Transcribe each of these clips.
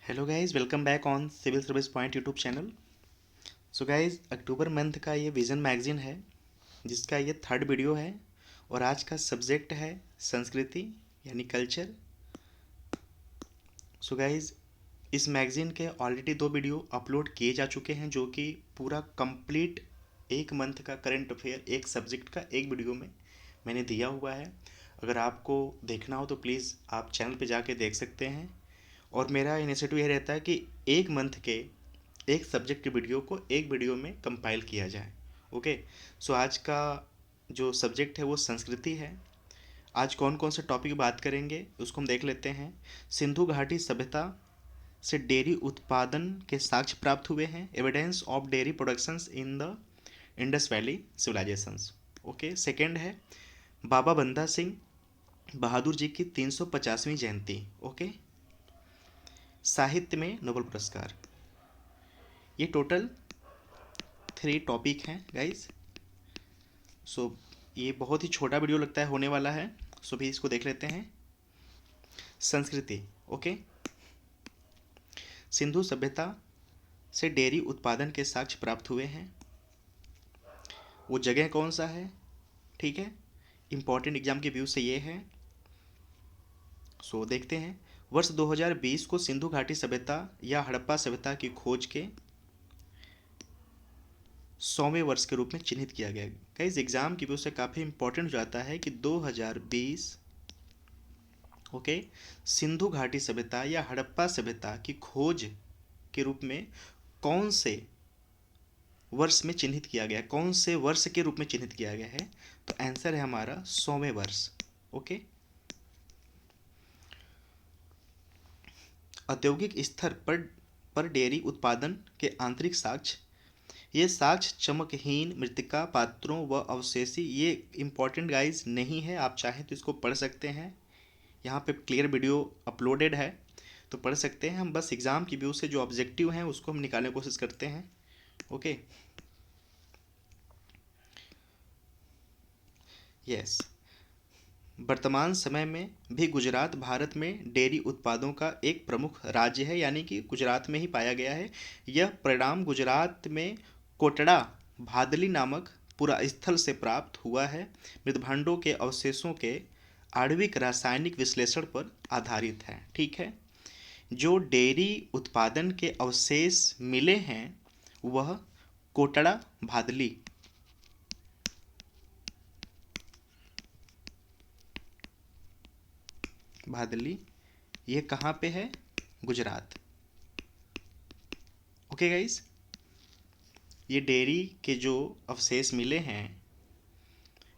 Hello guys, welcome back on civil service point YouTube channel. So guys, October month का ये vision magazine है जिसका ये third video है और आज का सब्जेक्ट है संस्कृति यानी कल्चर। सो गाइस, इस मैगजीन के ऑलरेडी दो वीडियो अपलोड किए जा चुके हैं जो कि पूरा कंप्लीट एक मंथ का करंट अफेयर एक सब्जेक्ट का एक वीडियो में मैंने दिया हुआ है। अगर आपको देखना हो तो प्लीज़ आप चैनल पे जाके देख सकते हैं। और मेरा इनिशिएटिव यह रहता है कि एक मंथ के एक सब्जेक्ट की वीडियो को एक वीडियो में कंपाइल किया जाए। ओके। सो आज का जो सब्जेक्ट है वो संस्कृति है। आज कौन कौन से टॉपिक बात करेंगे उसको हम देख लेते हैं। सिंधु घाटी सभ्यता से डेयरी उत्पादन के साक्ष्य प्राप्त हुए हैं। Evidence of dairy productions in the Indus valley civilisations. Okay. Second है बाबा बंदा सिंह बहादुर जी की 350वीं जयंती। ओके। साहित्य में नोबेल पुरस्कार। ये टोटल 3 टॉपिक हैं गाइस। सो ये बहुत ही छोटा वीडियो लगता है होने वाला है। सो भी इसको देख लेते हैं। संस्कृति। ओके। सिंधु सभ्यता से डेयरी उत्पादन के साक्ष्य प्राप्त हुए हैं। वो जगह कौन सा है, ठीक है, इंपॉर्टेंट एग्जाम के व्यू से ये है। सो देखते हैं। वर्ष 2020 को सिंधु घाटी सभ्यता या हड़प्पा सभ्यता की खोज के 100वें वर्ष के रूप में चिन्हित किया गया। गाइस, एग्जाम की व्यू से काफ़ी इंपॉर्टेंट हो जाता है कि 2020 ओके सिंधु घाटी सभ्यता या हड़प्पा सभ्यता की खोज के रूप में कौन से वर्ष में चिन्हित किया गया है, कौन से वर्ष के रूप में चिन्हित किया गया है। तो आंसर है हमारा 100वें वर्ष। ओके। औद्योगिक स्तर पर डेयरी उत्पादन के आंतरिक साक्ष्य। ये साक्ष्य चमकहीन मृतिका पात्रों व अवशेषी, ये इंपॉर्टेंट गाइज नहीं है, आप चाहें तो इसको पढ़ सकते हैं। यहाँ पे क्लियर वीडियो अपलोडेड है तो पढ़ सकते हैं। हम बस एग्ज़ाम की व्यू से जो ऑब्जेक्टिव हैं उसको हम निकालने की कोशिश करते हैं। ओके। यस। वर्तमान समय में भी गुजरात भारत में डेयरी उत्पादों का एक प्रमुख राज्य है, यानी कि गुजरात में ही पाया गया है। यह परिणाम गुजरात में कोटड़ा भादली नामक पुरा स्थल से प्राप्त हुआ है। मृदभांडों के अवशेषों के आणविक रासायनिक विश्लेषण पर आधारित है। ठीक है। जो डेयरी उत्पादन के अवशेष मिले हैं वह कोटड़ा भादली भादली ये कहाँ पे है? गुजरात। ओके गाइस, ये डेयरी के जो अवशेष मिले हैं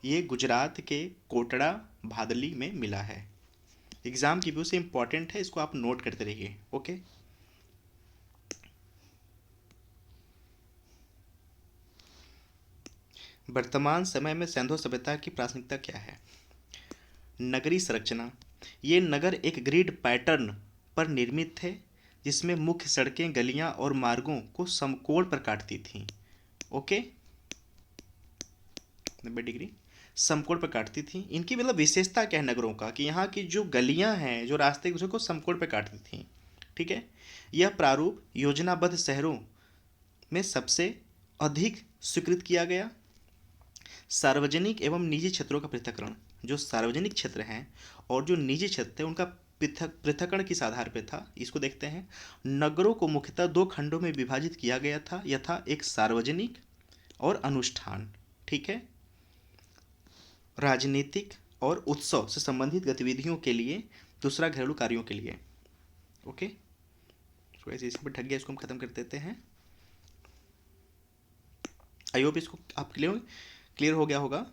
ये गुजरात के कोटड़ा भादली में मिला है। एग्जाम की व्यू से इंपॉर्टेंट है, इसको आप नोट करते रहिए। ओके। वर्तमान समय में सिंधु सभ्यता की प्राथमिकता क्या है? नगरीय संरचना। ये नगर एक ग्रिड पैटर्न पर निर्मित थे जिसमें मुख्य सड़कें गलियां और मार्गों को समकोण पर काटती थीं। ओके। 90 डिग्री समकोण पर काटती थी। इनकी मतलब विशेषता क्या है नगरों का कि यहाँ की जो गलियां हैं, जो रास्ते एक दूसरे को समकोण पर काटती थी। ठीक है। यह प्रारूप योजनाबद्ध शहरों में सबसे अधिक स्वीकृत किया गया। सार्वजनिक एवं निजी क्षेत्रों का पृथक्करण। जो सार्वजनिक क्षेत्र हैं और जो निजी क्षेत्र है उनका पृथक्करण किस आधार पर था, इसको देखते हैं। नगरों को मुख्यतः 2 खंडों में विभाजित किया गया था, यथा एक सार्वजनिक और अनुष्ठान, ठीक है, राजनीतिक और उत्सव से संबंधित गतिविधियों के लिए, दूसरा घरेलू कार्यों के लिए। ओके। तो ऐसे इस पर ढक गया, इसको हम खत्म कर देते हैं। आई होप इसको आप क्लियर हो गया होगा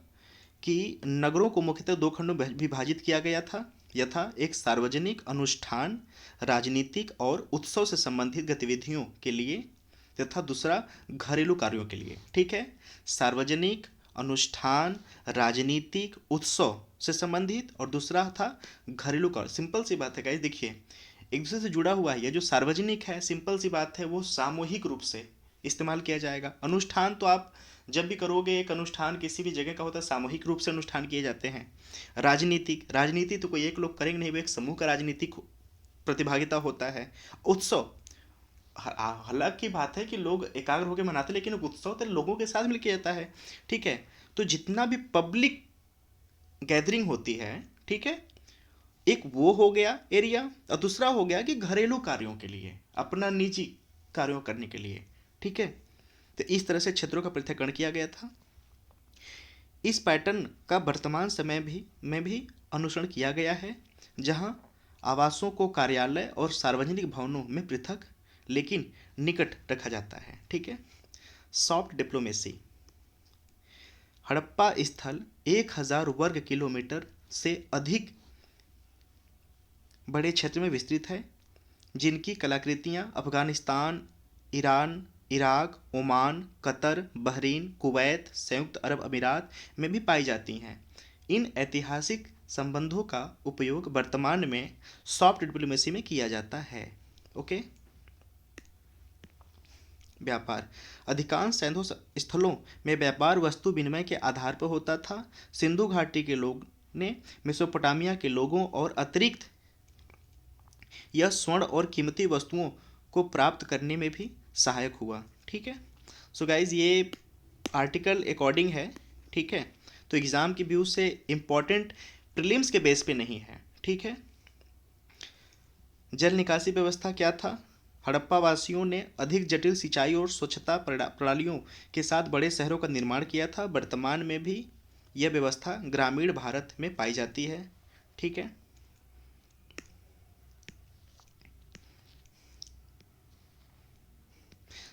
कि नगरों को मुख्यतः 2 खंडों में विभाजित किया गया था, यथा एक सार्वजनिक अनुष्ठान राजनीतिक और उत्सव से संबंधित गतिविधियों के लिए तथा दूसरा घरेलू कार्यों के लिए। ठीक है। सार्वजनिक अनुष्ठान राजनीतिक उत्सव से संबंधित और दूसरा था घरेलू कार्य। सिंपल सी बात है गाइस, देखिए एक दूसरे से जुड़ा हुआ है। ये जो सार्वजनिक है, सिंपल सी बात है, वो सामूहिक रूप से इस्तेमाल किया जाएगा। अनुष्ठान तो आप जब भी करोगे, एक अनुष्ठान किसी भी जगह का होता है, सामूहिक रूप से अनुष्ठान किए जाते हैं। राजनीतिक, राजनीति तो कोई एक लोग करेंगे नहीं, वो एक समूह का राजनीतिक प्रतिभागिता होता है। उत्सव, हालांकि बात है कि लोग एकाग्र होकर मनाते हैं, लेकिन उत्सव तो लोगों के साथ मिलकर जाता है, ठीक है। तो जितना भी पब्लिक गैदरिंग होती है, ठीक है, एक वो हो गया एरिया, और दूसरा हो गया कि घरेलू कार्यों के लिए, अपना निजी कार्यों करने के लिए, ठीक है। तो इस तरह से क्षेत्रों का पृथक्करण किया गया था। इस पैटर्न का वर्तमान समय में भी अनुसरण किया गया है, जहां आवासों को कार्यालय और सार्वजनिक भवनों में पृथक लेकिन निकट रखा जाता है, ठीक है। सॉफ्ट डिप्लोमेसी, हड़प्पा स्थल 1000 वर्ग किलोमीटर से अधिक बड़े क्षेत्र में विस्तृत है, जिनकी कलाकृतियां Afghanistan, Iran, Iraq, Oman, Qatar, Bahrain, Kuwait, संयुक्त अरब अमीरात में भी पाई जाती हैं। इन ऐतिहासिक संबंधों का उपयोग वर्तमान में सॉफ्ट डिप्लोमेसी में किया जाता है। ओके। व्यापार, अधिकांश सैन्य स्थलों में व्यापार वस्तु विनिमय के आधार पर होता था। सिंधु घाटी के लोग ने मेसोपोटामिया के लोगों और अतिरिक्त यह स्वर्ण और कीमती वस्तुओं को प्राप्त करने में भी सहायक हुआ, ठीक है। सो गाइज, ये आर्टिकल अकॉर्डिंग है, ठीक है। तो एग्ज़ाम के व्यू से इम्पॉर्टेंट प्रीलिम्स के बेस पे नहीं है, ठीक है। जल निकासी व्यवस्था क्या था? हड़प्पा वासियों ने अधिक जटिल सिंचाई और स्वच्छता प्रणालियों के साथ बड़े शहरों का निर्माण किया था। वर्तमान में भी यह व्यवस्था ग्रामीण भारत में पाई जाती है, ठीक है।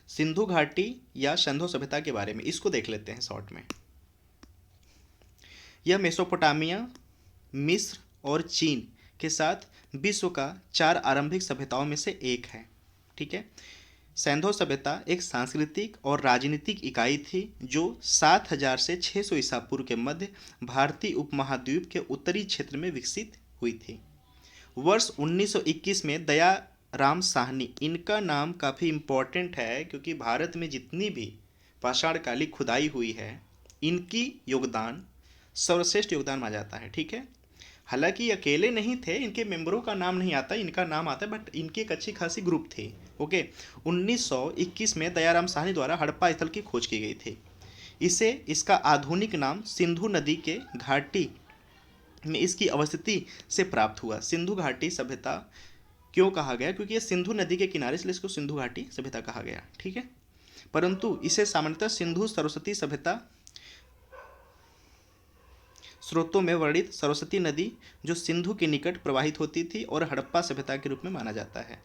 सिंधु घाटी या सिंधु सभ्यता के बारे में इसको देख लेते हैं शॉर्ट में। यह मेसोपोटामिया, मिस्र और चीन के साथ विश्व का 4 आरंभिक सभ्यताओं में से एक है, ठीक है। सिंधु सभ्यता एक सांस्कृतिक और राजनीतिक इकाई थी जो 7000 से 600 ईसा पूर्व के मध्य भारतीय उपमहाद्वीप के उत्तरी क्षेत्र में विकसित हुई थी। वर्ष 1921 में दया राम साहनी, इनका नाम काफ़ी इम्पोर्टेंट है क्योंकि भारत में जितनी भी पाषाणकालीन खुदाई हुई है, इनकी योगदान सर्वश्रेष्ठ योगदान माना जाता है, ठीक है। हालांकि ये अकेले नहीं थे, इनके मेंबरों का नाम नहीं आता, इनका नाम आता है, बट इनकी एक अच्छी खासी ग्रुप थी। ओके। 1921 में दयाराम साहनी द्वारा हड़प्पा स्थल की खोज की गई थी। इसे इसका आधुनिक नाम सिंधु नदी के घाटी में इसकी अवस्थिति से प्राप्त हुआ। सिंधु घाटी सभ्यता क्यों कहा गया? क्योंकि ये सिंधु नदी के किनारे, इसलिए इसको सिंधु घाटी सभ्यता कहा गया, ठीक है। परंतु इसे सामान्यतः सिंधु सरस्वती सभ्यता स्रोतों में वर्णित सरस्वती नदी जो सिंधु के निकट प्रवाहित होती थी और हड़प्पा सभ्यता के रूप में माना जाता है।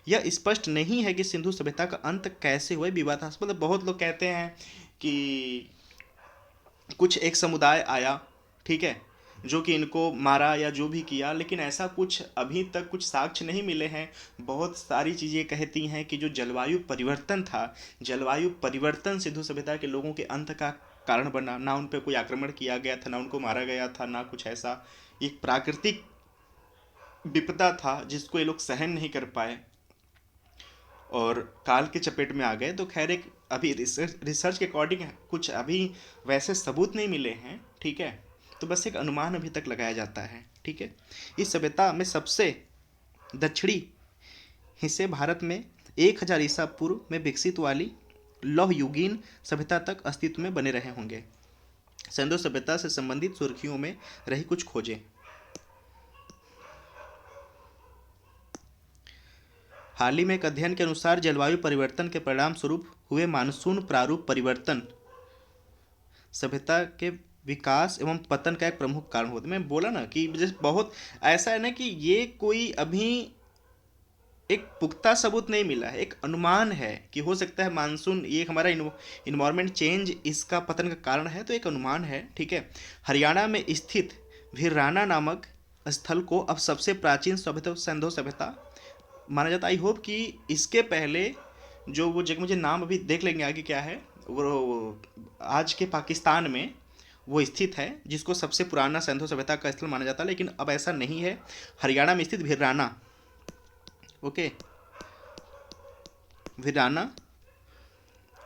यह स्पष्ट नहीं है कि सिंधु सभ्यता का अंत कैसे हुआ, विवादास्पद। बहुत लोग कहते हैं कि कुछ एक समुदाय आया, ठीक है, जो कि इनको मारा या जो भी किया, लेकिन ऐसा कुछ अभी तक कुछ साक्ष्य नहीं मिले हैं। बहुत सारी चीज़ें कहती हैं कि जो जलवायु परिवर्तन था, जलवायु परिवर्तन सिंधु सभ्यता के लोगों के अंत का कारण बना। ना उन पर कोई आक्रमण किया गया था, ना उनको मारा गया था, ना कुछ ऐसा। एक प्राकृतिक विपदा था जिसको ये लोग सहन नहीं कर पाए और काल के चपेट में आ गए। तो खैर, एक अभी रिसर्च के अकॉर्डिंग कुछ अभी वैसे सबूत नहीं मिले हैं, ठीक है। तो बस एक अनुमान अभी तक लगाया जाता है, ठीक है। इस सभ्यता में सबसे दक्षिणी हिस्से भारत में 1000 ईसा पूर्व में विकसित वाली लौह युगीन सभ्यता तक अस्तित्व में बने रहे होंगे। सिंधु सभ्यता से संबंधित सुर्खियों में रही कुछ खोजें। हाल ही में एक अध्ययन के अनुसार जलवायु परिवर्तन के परिणाम स्वरूप हुए मानसून प्रारूप परिवर्तन सभ्यता के विकास एवं पतन का एक प्रमुख कारण होता है। मैं बोला ना कि जैसे बहुत ऐसा है ना कि ये कोई अभी एक पुख्ता सबूत नहीं मिला है, एक अनुमान है कि हो सकता है मानसून, ये हमारा इन्वायरमेंट चेंज इसका पतन का कारण है, तो एक अनुमान है, ठीक है। हरियाणा में स्थित भिराना नामक स्थल को अब सबसे प्राचीन सभ्यता सिंधु सभ्यता माना जाता है। आई होप कि इसके पहले जो वो जगह, मुझे नाम अभी देख लेंगे आगे क्या है, वो आज के पाकिस्तान में वो स्थित है, जिसको सबसे पुराना सिंधु सभ्यता का स्थल माना जाता है, लेकिन अब ऐसा नहीं है। हरियाणा में स्थित भिराना, ओके, भिराना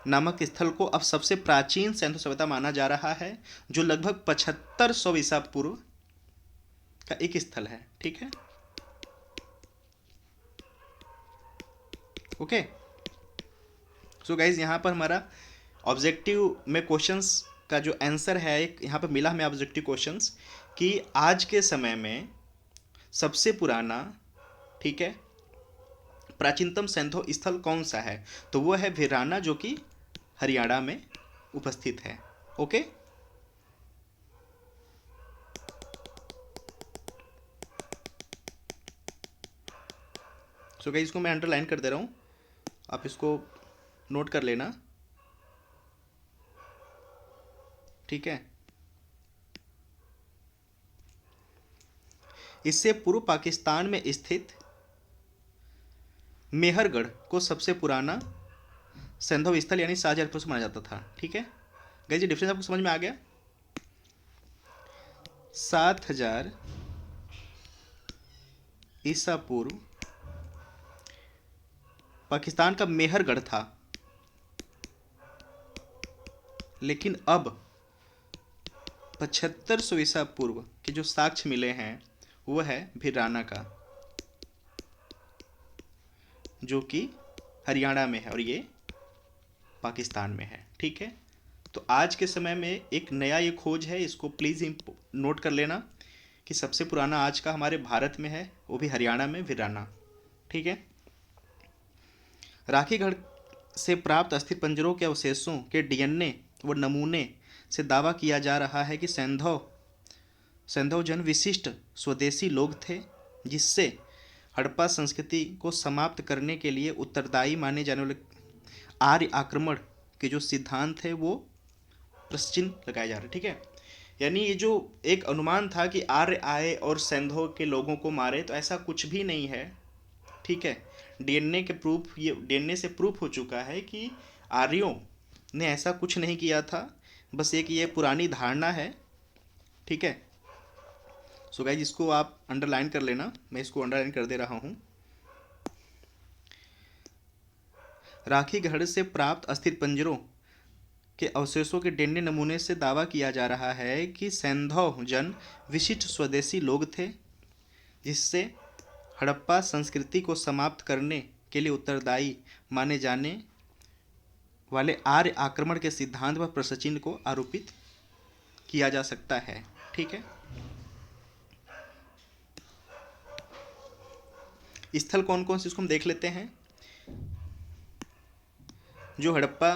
नामक स्थल को अब सबसे प्राचीन सिंधु सभ्यता माना जा रहा है, जो लगभग 7500 ईसा पूर्व का एक स्थल है, ठीक है। ओके। सो गाइज यहाँ पर हमारा ऑब्जेक्टिव में क्वेश्चंस का जो आंसर है, एक यहाँ पर मिला हमें ऑब्जेक्टिव क्वेश्चंस कि आज के समय में सबसे पुराना, ठीक है, प्राचीनतम सैंधव स्थल कौन सा है, तो वो है वीराना, जो कि हरियाणा में उपस्थित है। ओके। सो गाइस इसको मैं अंडरलाइन कर दे रहा हूँ, आप इसको नोट कर लेना, ठीक है। इससे पूर्व पाकिस्तान में स्थित मेहरगढ़ को सबसे पुराना सैंधव स्थल यानी शाहजहांपुर से माना जाता था, ठीक है। गाइस ये डिफरेंस आपको समझ में आ गया। 7000 ईसा पूर्व पाकिस्तान का मेहरगढ़ था, लेकिन अब 7500 ईसा पूर्व के जो साक्ष्य मिले हैं वो है वीराना का, जो कि हरियाणा में है और ये पाकिस्तान में है, ठीक है। तो आज के समय में एक नया ये खोज है, इसको प्लीज़ नोट कर लेना कि सबसे पुराना आज का हमारे भारत में है, वो भी हरियाणा में, वीराना, ठीक है। राखीगढ़ से प्राप्त अस्थिपंजरों के अवशेषों के डीएनए व नमूने से दावा किया जा रहा है कि सैंधव जन विशिष्ट स्वदेशी लोग थे, जिससे हड़प्पा संस्कृति को समाप्त करने के लिए उत्तरदायी माने जाने वाले आर्य आक्रमण के जो सिद्धांत है वो प्रश्चिन लगाए जा रहे, ठीक है। यानी ये जो एक अनुमान था कि आर्य आए और सैंधव के लोगों को मारे, तो ऐसा कुछ भी नहीं है, ठीक है। डीएनए से प्रूफ हो चुका है कि आर्यों ने ऐसा कुछ नहीं किया था, बस एक ये पुरानी धारणा है, ठीक है। सो गाइस इसको आप अंडरलाइन कर लेना, मैं इसको अंडरलाइन कर दे रहा हूँ। राखीगढ़ से प्राप्त अस्थिपंजरों के अवशेषों के डीएनए नमूने से दावा किया जा रहा है कि सैंधव जन विशिष्ट स्वदेशी लोग थे, जिससे हड़प्पा संस्कृति को समाप्त करने के लिए उत्तरदायी माने जाने वाले आर्य आक्रमण के सिद्धांत व प्रश्चिह्न को आरोपित किया जा सकता है, ठीक है। स्थल कौन कौन से इसको हम देख लेते हैं। जो हड़प्पा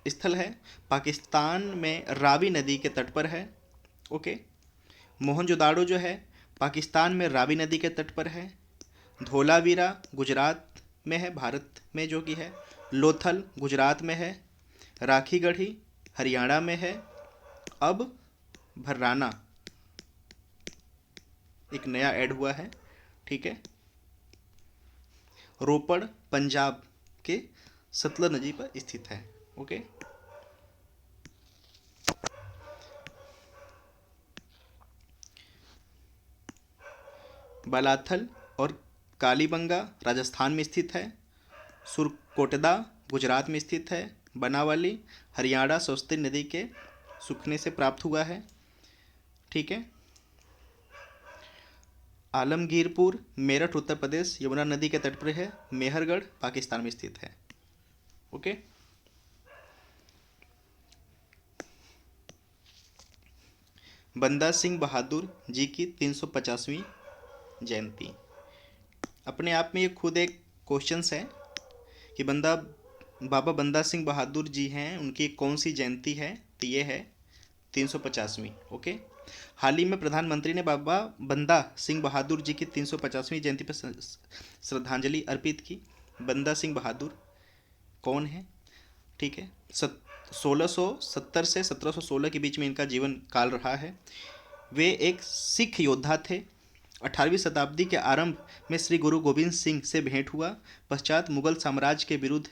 स्थल है पाकिस्तान में रावी नदी के तट पर है, ओके। मोहनजोदाड़ो जो है पाकिस्तान में रावी नदी के तट पर है। धोलावीरा गुजरात में है, भारत में जो कि है। लोथल गुजरात में है। राखीगढ़ी हरियाणा में है। अब भर्राना एक नया ऐड हुआ है, ठीक है। रोपड़ पंजाब के सतलज नदी पर स्थित है, ओके। बालाथल और कालीबंगा राजस्थान में स्थित है। सुरकोटदा गुजरात में स्थित है। बनावली हरियाणा सरस्वती नदी के सूखने से प्राप्त हुआ है, ठीक है। आलमगीरपुर मेरठ उत्तर प्रदेश यमुना नदी के तट पर है। मेहरगढ़ पाकिस्तान में स्थित है, ओके। बंदा सिंह बहादुर जी की 350वीं जयंती, अपने आप में ये खुद एक क्वेश्चंस है कि बाबा बंदा सिंह बहादुर जी हैं, उनकी कौन सी जयंती है, तो ये है 350वीं, ओके। हाल ही में प्रधानमंत्री ने बाबा बंदा सिंह बहादुर जी की 350वीं जयंती पर श्रद्धांजलि अर्पित की। बंदा सिंह बहादुर कौन है, ठीक है। 1670 से 1716 के बीच में इनका जीवन काल रहा है। वे एक सिख योद्धा थे। 18वीं शताब्दी के आरंभ में श्री गुरु गोविंद सिंह से भेंट हुआ। पश्चात मुगल साम्राज्य के विरुद्ध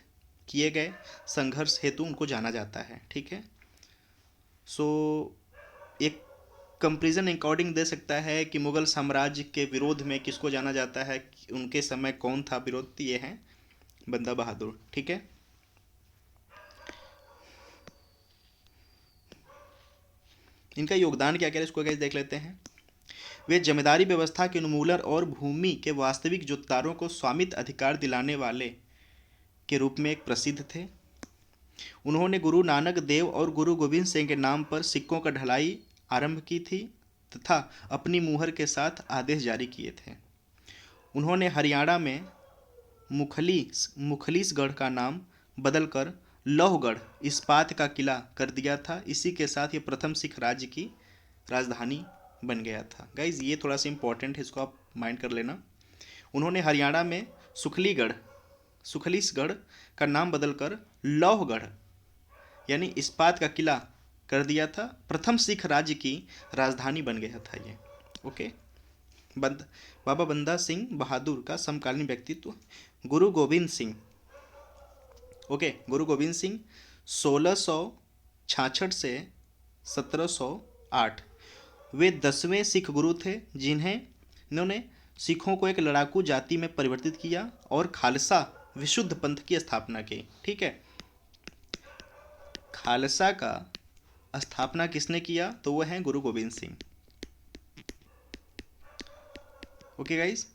किए गए संघर्ष हेतु उनको जाना जाता है, ठीक है। सो एक कंपेरिजन अकॉर्डिंग दे सकता है कि मुगल साम्राज्य के विरोध में किसको जाना जाता है, उनके समय कौन था विरोध, ये हैं बंदा बहादुर, ठीक है। इनका योगदान क्या क्या है इसको देख लेते हैं। वे जमींदारी व्यवस्था के उन्मूलन और भूमि के वास्तविक जोतदारों को स्वामित्व अधिकार दिलाने वाले के रूप में एक प्रसिद्ध थे। उन्होंने गुरु नानक देव और गुरु गोविंद सिंह के नाम पर सिक्कों का ढलाई आरंभ की थी तथा अपनी मुहर के साथ आदेश जारी किए थे। उन्होंने हरियाणा में मुखलिसगढ़ का नाम बदलकर लौहगढ़ इस्पात का किला कर दिया था। इसी के साथ ये प्रथम सिख राज्य की राजधानी बन गया था। गाइज ये थोड़ा सा इंपॉर्टेंट है, इसको आप माइंड कर लेना। उन्होंने हरियाणा में सुखलीसगढ़ का नाम बदलकर लौहगढ़ यानी इस्पात का किला कर दिया था। प्रथम सिख राज्य की राजधानी बन गया था ये। ओके। बाबा बंदा सिंह बहादुर का समकालीन व्यक्तित्व गुरु गोविंद सिंह। ओके, गुरु गोविंद सिंह 1666 से 1708 वे 10वें सिख गुरु थे जिन्होंने सिखों को एक लड़ाकू जाति में परिवर्तित किया और खालसा विशुद्ध पंथ की स्थापना की। ठीक है, खालसा का स्थापना किसने किया? तो वह है गुरु गोविंद सिंह। Okay guys.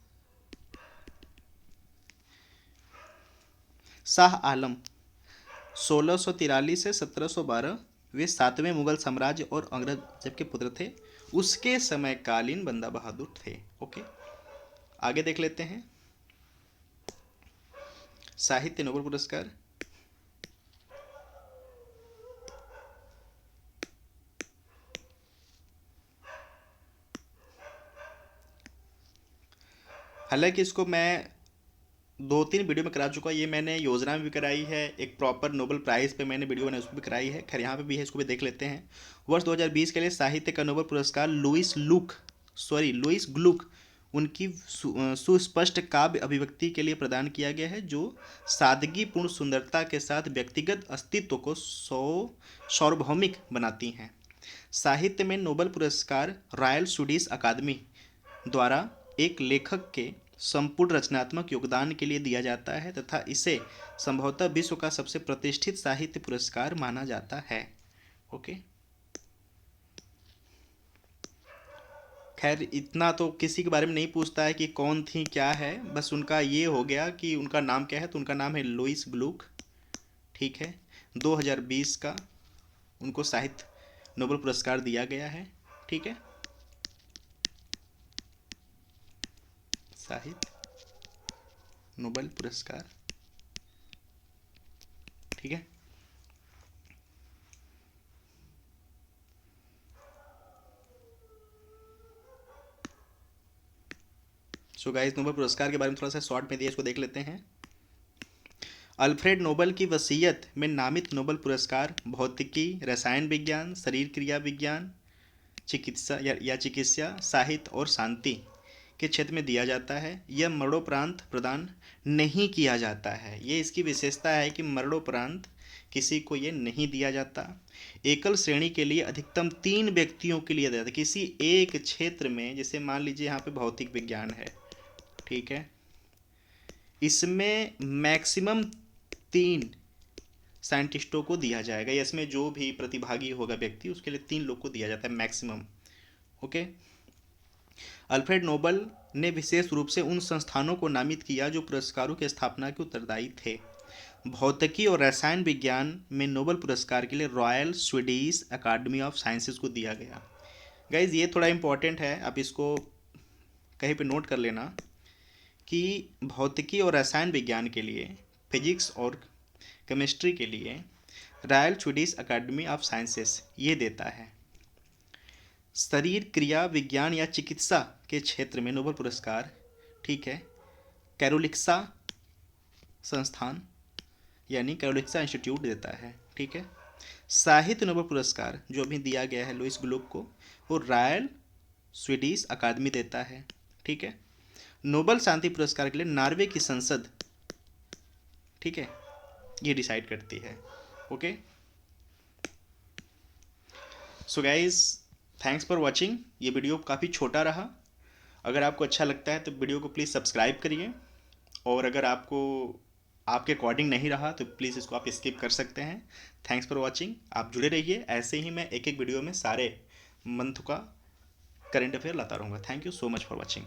शाह आलम 1643 से 1712 वे 7वें मुगल साम्राज्य और औरंगजेब के पुत्र थे। उसके समयकालीन बंदा बहादुर थे। ओके, आगे देख लेते हैं। साहित्य नोबेल पुरस्कार। हालांकि इसको मैं 2-3 वीडियो में करा चुका, ये मैंने योजना में भी कराई है, एक प्रॉपर नोबेल प्राइज़ पे मैंने वीडियो बनाई उसको भी कराई है। खैर यहाँ पे भी है, इसको भी देख लेते हैं। वर्ष 2020 के लिए साहित्य का नोबेल पुरस्कार लुईस ग्लुक उनकी सुस्पष्ट काव्य अभिव्यक्ति के लिए प्रदान किया गया है, जो सादगीपूर्ण सुंदरता के साथ व्यक्तिगत अस्तित्व को सार्वभौमिक बनाती हैं। साहित्य में नोबेल पुरस्कार रॉयल स्वीडिश अकादमी द्वारा एक लेखक के संपूर्ण रचनात्मक योगदान के लिए दिया जाता है तथा इसे संभवतः विश्व का सबसे प्रतिष्ठित साहित्य पुरस्कार माना जाता है। ओके, खैर इतना तो किसी के बारे में नहीं पूछता है कि कौन थी क्या है, बस उनका ये हो गया कि उनका नाम क्या है। तो उनका नाम है लुईस ग्लुक। ठीक है, 2020 का उनको साहित्य नोबेल पुरस्कार दिया गया है। ठीक है, साहित्य नोबेल पुरस्कार। ठीक है, सो गाइस नोबेल पुरस्कार के बारे में थोड़ा सा शॉर्ट में दिया, इसको देख लेते हैं। अल्फ्रेड नोबेल की वसीयत में नामित नोबेल पुरस्कार भौतिकी, रसायन विज्ञान, शरीर क्रिया विज्ञान, चिकित्सा, साहित्य और शांति के क्षेत्र में दिया जाता है। यह मरणोपरांत प्रदान नहीं किया जाता है। ये इसकी विशेषता है कि मरणोपरांत किसी को ये नहीं दिया जाता। एकल श्रेणी के लिए अधिकतम 3 व्यक्तियों के लिए दिया जाता है किसी एक क्षेत्र में। जैसे मान लीजिए यहाँ पे भौतिक विज्ञान है, ठीक है, इसमें मैक्सिमम 3 साइंटिस्टों को दिया जाएगा। इसमें जो भी प्रतिभागी होगा व्यक्ति, उसके लिए 3 लोग को दिया जाता है मैक्सिमम। ओके, अल्फ्रेड नोबेल ने विशेष रूप से उन संस्थानों को नामित किया जो पुरस्कारों की स्थापना के उत्तरदायी थे। भौतिकी और रसायन विज्ञान में नोबेल पुरस्कार के लिए Royal Swedish Academy of Sciences को दिया गया। गाइज ये थोड़ा इंपॉर्टेंट है, आप इसको कहीं पे नोट कर लेना कि भौतिकी और रसायन विज्ञान के लिए, फिजिक्स और केमिस्ट्री के लिए Royal Swedish Academy of Sciences ये देता है। शरीर क्रिया विज्ञान या चिकित्सा के क्षेत्र में नोबेल पुरस्कार, ठीक है, कैरोलिक्सा संस्थान यानी कैरोलिक्सा इंस्टीट्यूट देता है। ठीक है, साहित्य नोबेल पुरस्कार जो अभी दिया गया है लुईस ग्लुक को, वो रॉयल स्वीडिश अकादमी देता है। ठीक है, नोबेल शांति पुरस्कार के लिए नॉर्वे की संसद, ठीक है, ये डिसाइड करती है। Okay, so guys thanks for watching. ये वीडियो काफ़ी छोटा रहा। अगर आपको अच्छा लगता है तो वीडियो को प्लीज़ सब्सक्राइब करिए, और अगर आपको आपके अकॉर्डिंग नहीं रहा तो प्लीज़ इसको आप स्किप कर सकते हैं। Thanks for watching. आप जुड़े रहिए, ऐसे ही मैं एक एक वीडियो में सारे मंथ का करंट अफेयर लाता रहूँगा। Thank you so much for watching.